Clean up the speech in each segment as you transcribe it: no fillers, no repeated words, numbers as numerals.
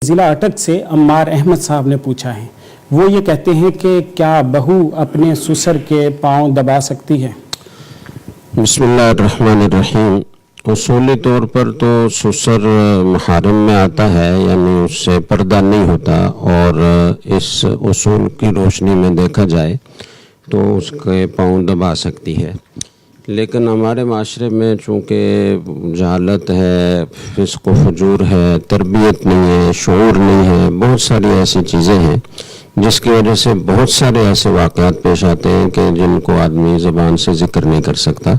ضلع اٹک سے عمار احمد صاحب نے پوچھا ہے، وہ یہ کہتے ہیں کہ کیا بہو اپنے سسر کے پاؤں دبا سکتی ہے؟ بسم اللہ الرحمن الرحیم۔ اصولی طور پر تو سسر محارم میں آتا ہے، یعنی اس سے پردہ نہیں ہوتا، اور اس اصول کی روشنی میں دیکھا جائے تو اس کے پاؤں دبا سکتی ہے۔ لیکن ہمارے معاشرے میں چونکہ جہالت ہے، فسق و فجور ہے، تربیت نہیں ہے، شعور نہیں ہے، بہت ساری ایسی چیزیں ہیں جس کی وجہ سے بہت سارے ایسے واقعات پیش آتے ہیں کہ جن کو آدمی زبان سے ذکر نہیں کر سکتا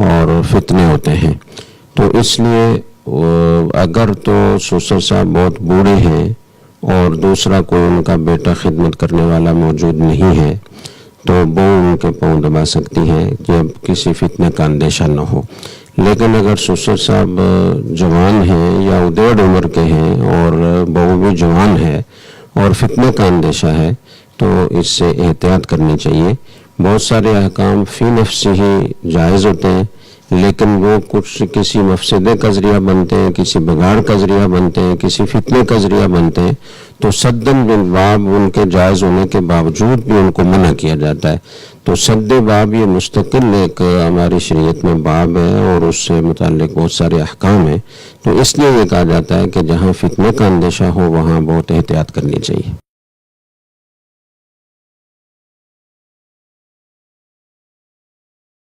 اور فتنے ہوتے ہیں۔ تو اس لیے اگر تو سسر صاحب بہت بوڑھے ہیں اور دوسرا کوئی ان کا بیٹا خدمت کرنے والا موجود نہیں ہے تو بہو ان کے پاؤں دبا سکتی ہے جب کسی فتنے کا اندیشہ نہ ہو۔ لیکن اگر سسر صاحب جوان ہیں یا ادیڑ عمر کے ہیں اور بہو بھی جوان ہے اور فتنے کا اندیشہ ہے تو اس سے احتیاط کرنی چاہیے۔ بہت سارے احکام فی نفس ہی جائز ہوتے ہیں، لیکن وہ کچھ کسی مفسدے کا ذریعہ بنتے ہیں، کسی بگاڑ کا ذریعہ بنتے ہیں، کسی فتنے کا ذریعہ بنتے ہیں، تو سدن باب ان کے جائز ہونے کے باوجود بھی ان کو منع کیا جاتا ہے۔ تو سد باب یہ مستقل ایک ہماری شریعت میں باب ہے اور اس سے متعلق بہت سارے احکام ہیں۔ تو اس لیے یہ کہا جاتا ہے کہ جہاں فتنے کا اندیشہ ہو وہاں بہت احتیاط کرنی چاہیے۔